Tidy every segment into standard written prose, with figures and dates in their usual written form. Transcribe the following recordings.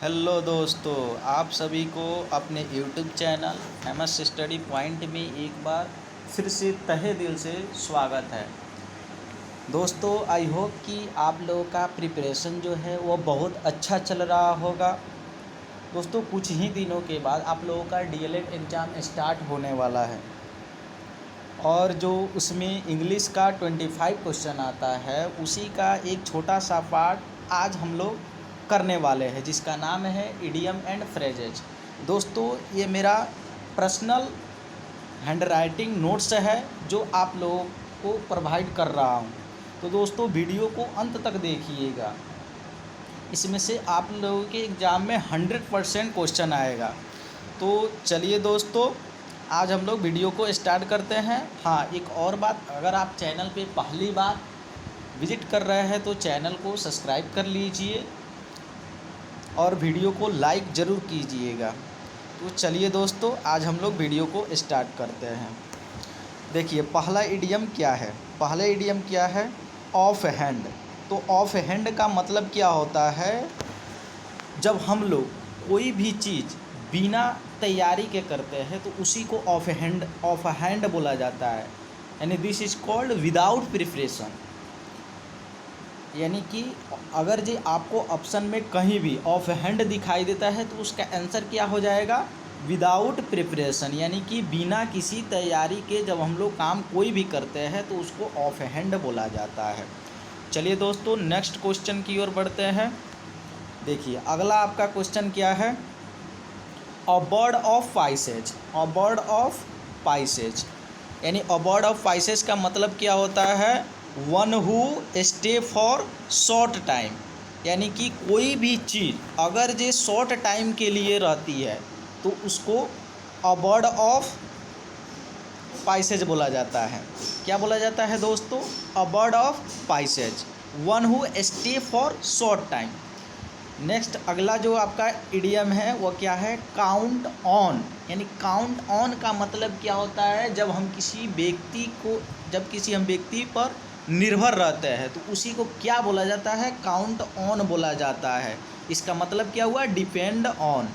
Hello दोस्तों, आप सभी को अपने YouTube channel MS study point में एक बार फिर से तहे दिल से स्वागत है। दोस्तों, आई होप कि आप लोगों का प्रिपरेशन जो है वो बहुत अच्छा चल रहा होगा। दोस्तों, कुछ ही दिनों के बाद आप लोगों का डीएलएड एग्ज़ाम स्टार्ट होने वाला है और जो उसमें इंग्लिश का 25 क्वेश्चन आता है उसी का एक छोटा सा पार्ट आज हम लोग करने वाले हैं, जिसका नाम है इडियम एंड फ्रेजेज। दोस्तों, ये मेरा पर्सनल हैंडराइटिंग नोट्स है जो आप लोगों को प्रोवाइड कर रहा हूँ। तो दोस्तों, वीडियो को अंत तक देखिएगा, इसमें से आप लोगों के एग्ज़ाम में 100% क्वेश्चन आएगा। तो चलिए दोस्तों, आज हम लोग वीडियो को स्टार्ट करते हैं। हाँ, एक और बात, अगर आप चैनल पे पहली बार विज़िट कर रहे हैं तो चैनल को सब्सक्राइब कर लीजिए और वीडियो को लाइक ज़रूर कीजिएगा। तो चलिए दोस्तों, आज हम लोग वीडियो को स्टार्ट करते हैं। देखिए, पहला इडियम क्या है। पहला इडियम क्या है? Of hand. तो ऑफ हैंड का मतलब क्या होता है? जब हम लोग कोई भी चीज़ बिना तैयारी के करते हैं तो उसी को ऑफ हैंड बोला जाता है। यानी this is called without preparation. यानी कि अगर जी आपको ऑप्शन में कहीं भी ऑफ हैंड दिखाई देता है तो उसका आंसर क्या हो जाएगा? Without preparation. यानी कि बिना किसी तैयारी के जब हम लोग काम कोई भी करते हैं तो उसको ऑफ हैंड बोला जाता है। चलिए दोस्तों, नेक्स्ट क्वेश्चन की ओर बढ़ते हैं। देखिए, अगला आपका क्वेश्चन क्या है? A bird of Pisces. A bird of Pisces यानी अ बर्ड ऑफ पाइसेज का मतलब क्या होता है? One who stay for short time. यानी कि कोई भी चीज़ अगर जे शॉर्ट टाइम के लिए रहती है तो उसको अ बर्ड ऑफ पाइसेज बोला जाता है। क्या बोला जाता है दोस्तों? A bird of Pisces, one who stay for short time. Next अगला जो आपका इडियम है वो क्या है? Count on. यानी काउंट ऑन का मतलब क्या होता है? जब किसी हम व्यक्ति पर निर्भर रहते हैं तो उसी को क्या बोला जाता है? काउंट ऑन बोला जाता है। इसका मतलब क्या हुआ? Depend on.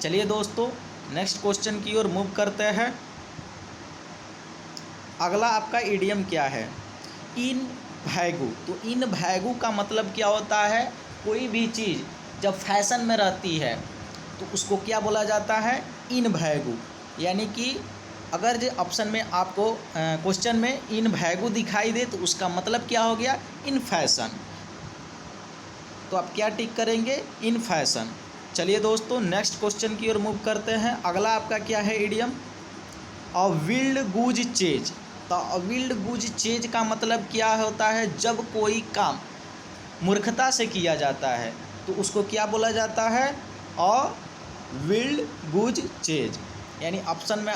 चलिए दोस्तों, नेक्स्ट क्वेश्चन की ओर मूव करते हैं। अगला आपका इडियम क्या है? इन भैगू। तो इन भैगू का मतलब क्या होता है? कोई भी चीज़ जब फैशन में रहती है तो उसको क्या बोला जाता है? इन भैगू। यानी कि अगर जो ऑप्शन में आपको क्वेश्चन में इन भैगू दिखाई दे तो उसका मतलब क्या हो गया? In fashion. तो आप क्या टिक करेंगे? In fashion. चलिए दोस्तों, नेक्स्ट क्वेश्चन की ओर मूव करते हैं। अगला आपका क्या है इडियम? अ विल्ड गूज चेज। तो अ विल्ड गूज चेज का मतलब क्या होता है? जब कोई काम मूर्खता से किया जाता है तो उसको क्या बोला जाता है? अ विल्ड गूज चेज। यानी ऑप्शन में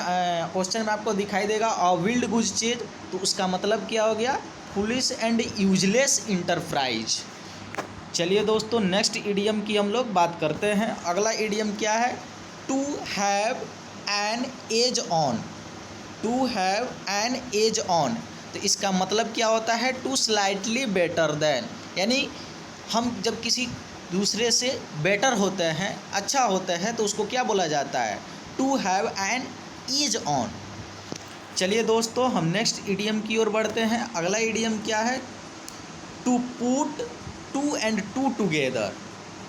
क्वेश्चन में आपको दिखाई देगा अ विल्ड गूज चेज, तो उसका मतलब क्या हो गया? Foolish and useless enterprise. चलिए दोस्तों, नेक्स्ट इडियम की हम लोग बात करते हैं। अगला इडियम क्या है? To have an edge on. To have an edge on, तो इसका मतलब क्या होता है? To slightly better than. यानी हम जब किसी दूसरे से बेटर होते हैं, अच्छा होते हैं, तो उसको क्या बोला जाता है? To have an edge on. चलिए दोस्तों, हम नेक्स्ट इडियम की ओर बढ़ते हैं। अगला इडियम क्या है? To put two and two together.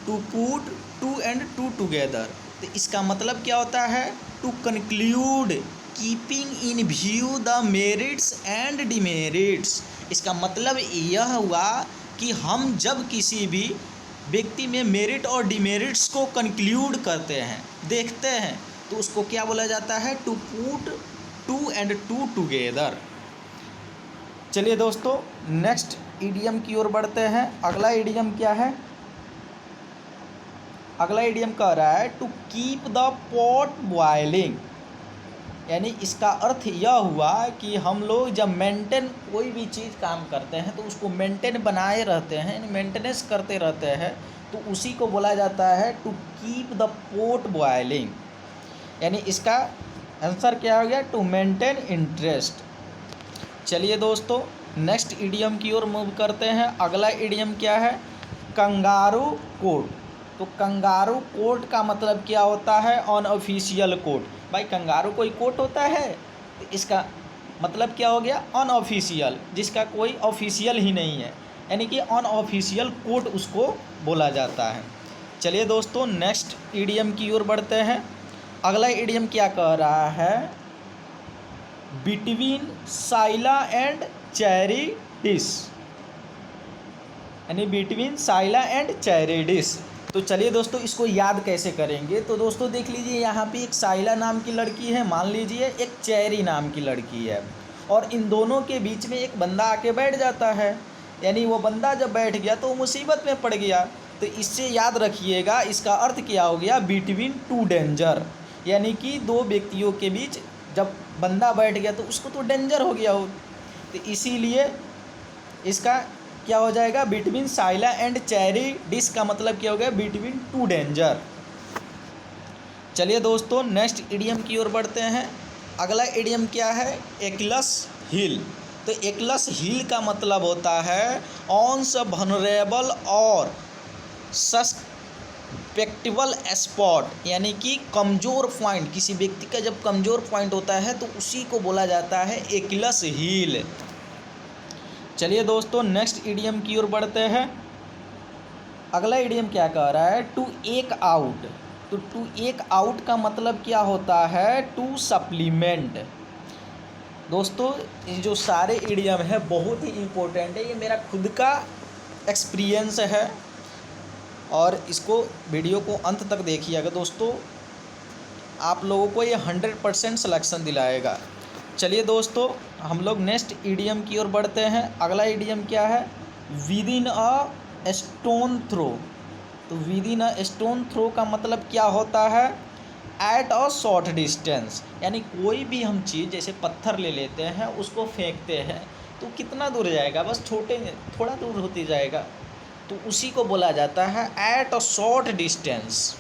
To put two and two together, तो इसका मतलब क्या होता है? To conclude keeping in view the merits and demerits. इसका मतलब यह हुआ कि हम जब किसी भी व्यक्ति में मेरिट और डिमेरिट्स को कंक्लूड करते हैं, देखते हैं, तो उसको क्या बोला जाता है? To put two and two together. चलिए दोस्तों, नेक्स्ट इडियम की ओर बढ़ते हैं। अगला इडियम क्या है? अगला इडियम कह रहा है to keep the pot boiling. यानी इसका अर्थ यह हुआ कि हम लोग जब मेंटेन कोई भी चीज़ काम करते हैं तो उसको मेंटेन बनाए रहते हैं, यानी मेंटेनेंस करते रहते हैं, तो उसी को बोला जाता है to keep the pot boiling. यानी इसका आंसर क्या हो गया? To maintain interest. चलिए दोस्तों, नेक्स्ट इडियम की ओर मूव करते हैं। अगला इडियम क्या है? Kangaroo court. तो कंगारू कोर्ट का मतलब क्या होता है? Unofficial court. भाई कंगारू कोई कोर्ट होता है? तो इसका मतलब क्या हो गया? अनऑफिशियल, जिसका कोई ऑफिशियल ही नहीं है, यानी कि अनऑफिशियल कोर्ट उसको बोला जाता है। चलिए दोस्तों नेक्स्ट ईडियम की ओर बढ़ते हैं। अगला ईडियम क्या कह रहा है? Between Scylla and Charybdis, यानी between Scylla and Charybdis. तो चलिए दोस्तों इसको याद कैसे करेंगे? तो दोस्तों देख लीजिए, यहाँ पे एक साइला नाम की लड़की है, मान लीजिए एक चेरी नाम की लड़की है, और इन दोनों के बीच में एक बंदा आके बैठ जाता है। यानी वो बंदा जब बैठ गया तो वो मुसीबत में पड़ गया। तो इससे याद रखिएगा, इसका अर्थ क्या हो गया? बिटवीन टू डेंजर, यानी कि दो व्यक्तियों के बीच जब बंदा बैठ गया तो उसको तो डेंजर हो गया हो। तो इसीलिए इसका क्या हो जाएगा? Between Scylla and Charybdis का मतलब क्या हो गया? Between two danger. चलिए दोस्तों नेक्स्ट इडियम की ओर बढ़ते हैं। अगला इडियम क्या है? एक्लस हिल। तो एक्लस हिल का मतलब होता है ऑन्स वनरेबल और सस्पेक्टेबल स्पॉट, यानी कि कमज़ोर पॉइंट। किसी व्यक्ति का जब कमज़ोर पॉइंट होता है तो उसी को बोला जाता है एक्लस हिल। चलिए दोस्तों नेक्स्ट इडियम की ओर बढ़ते हैं। अगला इडियम क्या कह रहा है? टू एक आउट। तो टू एक आउट का मतलब क्या होता है? To supplement. दोस्तों ये जो सारे इडियम है बहुत ही इम्पोर्टेंट है, ये मेरा खुद का एक्सपीरियंस है, और इसको वीडियो को अंत तक देखिएगा दोस्तों, आप लोगों को ये 100% सिलेक्शन दिलाएगा। चलिए दोस्तों हम लोग नेक्स्ट इडियम की ओर बढ़ते हैं। अगला इडियम क्या है? Within a stone throw. तो विदिन अ स्टोन थ्रो का मतलब क्या होता है? एट अ शॉर्ट डिस्टेंस, यानी कोई भी हम चीज़ जैसे पत्थर ले लेते हैं, उसको फेंकते हैं तो कितना दूर जाएगा? बस थोड़ा दूर होती जाएगा, तो उसी को बोला जाता है एट अ शॉर्ट डिस्टेंस।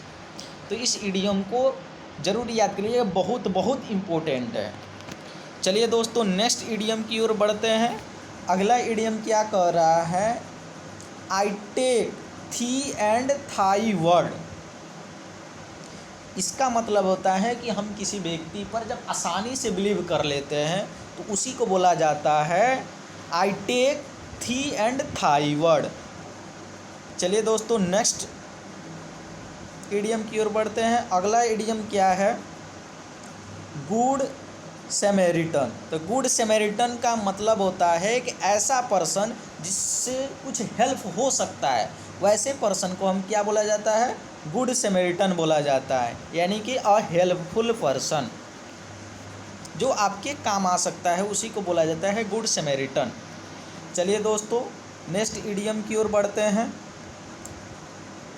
तो इस इडियम को ज़रूर याद करिए, बहुत बहुत इम्पोर्टेंट है। चलिए दोस्तों नेक्स्ट इडियम की ओर बढ़ते हैं। अगला इडियम क्या कह रहा है? आई टेक थी एंड थाई वर्ड। इसका मतलब होता है कि हम किसी व्यक्ति पर जब आसानी से बिलीव कर लेते हैं तो उसी को बोला जाता है आई टेक थी एंड थाई वर्ड। चलिए दोस्तों नेक्स्ट इडियम की ओर बढ़ते हैं। अगला इडियम क्या है? गुड सैमरिटन। तो गुड सैमरिटन का मतलब होता है कि ऐसा पर्सन जिससे कुछ हेल्प हो सकता है, वैसे पर्सन को हम क्या बोला जाता है? गुड सैमरिटन बोला जाता है, यानी कि अ हेल्पफुल पर्सन, जो आपके काम आ सकता है, उसी को बोला जाता है गुड सैमरिटन। चलिए दोस्तों नेक्स्ट इडियम की ओर बढ़ते हैं।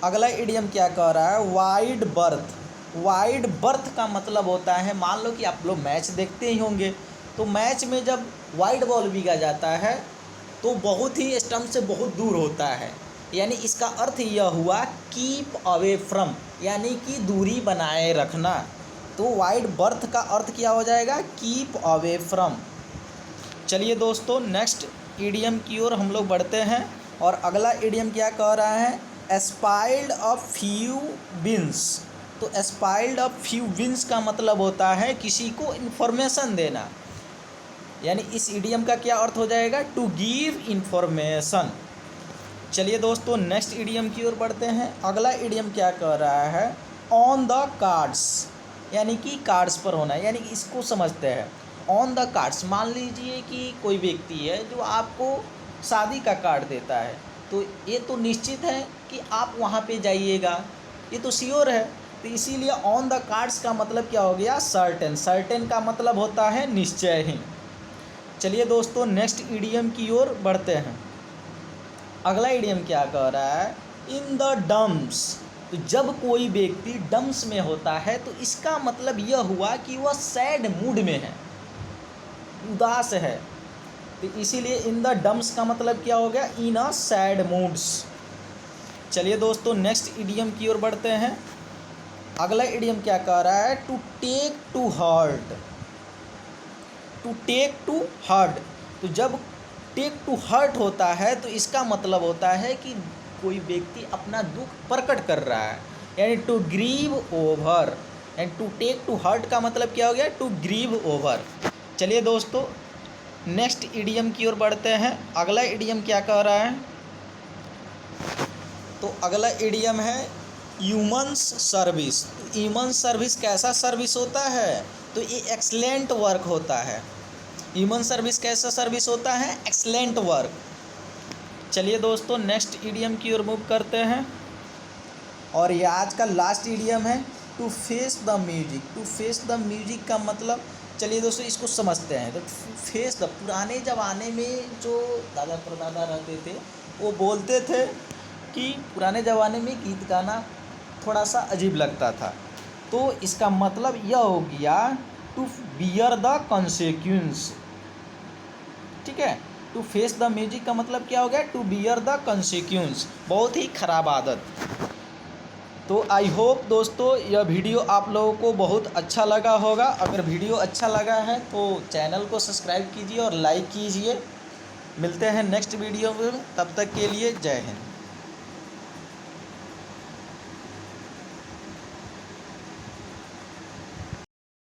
अगला इडियम क्या कह रहा है? Wide birth. वाइड बर्थ का मतलब होता है, मान लो कि आप लोग मैच देखते ही होंगे, तो मैच में जब वाइड बॉल बिगा जाता है तो बहुत ही स्टंप से बहुत दूर होता है, यानी इसका अर्थ यह हुआ कीप अवे फ्रॉम, यानी कि दूरी बनाए रखना। तो वाइड बर्थ का अर्थ क्या हो जाएगा? Keep away from. चलिए दोस्तों नेक्स्ट इडियम की ओर हम लोग बढ़ते हैं, और अगला इडियम क्या कह रहा है? एस्पाइल्ड अ फ्यू विंस। तो एस्पाइल्ड अ फ्यू विंस का मतलब होता है किसी को इन्फॉर्मेशन देना, यानी इस इडियम का क्या अर्थ हो जाएगा? To give information. चलिए दोस्तों नेक्स्ट इडियम की ओर बढ़ते हैं। अगला इडियम क्या कह रहा है? ऑन द कार्ड्स, यानी कि कार्ड्स पर होना, यानी कि इसको समझते हैं। ऑन द कार्ड्स, मान लीजिए कि कोई व्यक्ति है जो आपको शादी का कार्ड देता है, तो ये तो निश्चित है कि आप वहाँ पे जाइएगा, ये तो श्योर है। तो इसीलिए ऑन द कार्ड्स का मतलब क्या हो गया? सर्टेन। सर्टेन का मतलब होता है निश्चय ही। चलिए दोस्तों नेक्स्ट इडियम की ओर बढ़ते हैं। अगला इडियम क्या कह रहा है? In the dumps. तो जब कोई व्यक्ति डम्स में होता है तो इसका मतलब यह हुआ कि वह सैड मूड में है, उदास है। तो इसीलिए इन द डम्स का मतलब क्या हो गया? इन अ सैड मूड्स। चलिए दोस्तों नेक्स्ट इडियम की ओर बढ़ते हैं। अगला इडियम क्या कह रहा है? To take to heart. To take to heart, तो जब टेक टू हार्ट होता है तो इसका मतलब होता है कि कोई व्यक्ति अपना दुख प्रकट कर रहा है, यानी to grieve over, and to take to heart का मतलब क्या हो गया, टू ग्रीव ओवर। चलिए दोस्तों नेक्स्ट इडियम की ओर बढ़ते हैं। अगला इडियम क्या कह रहा है, तो अगला इडियम है ह्यूमन्स सर्विस। ह्यूमन सर्विस कैसा सर्विस होता है, तो ये एक्सलेंट वर्क होता है। ह्यूमन सर्विस कैसा सर्विस होता है, एक्सलेंट वर्क। चलिए दोस्तों नेक्स्ट इडियम की ओर मूव करते हैं, और ये आज का लास्ट इडियम है to face the music. To face the music का मतलब, चलिए दोस्तों इसको समझते हैं। तो फेस द, पुराने ज़माने में जो दादा परदादा रहते थे वो बोलते थे कि पुराने ज़माने में गीत गाना थोड़ा सा अजीब लगता था, तो इसका मतलब यह हो गया टू बियर द कॉन्सिक्वेंस। ठीक है, टू फेस द म्यूजिक का मतलब क्या हो गया, टू बियर द कॉन्सिक्वेंस, बहुत ही ख़राब आदत। तो आई होप दोस्तों यह वीडियो आप लोगों को बहुत अच्छा लगा होगा। अगर वीडियो अच्छा लगा है तो चैनल को सब्सक्राइब कीजिए और लाइक कीजिए। मिलते हैं नेक्स्ट वीडियो में, तब तक के लिए जय हिंद।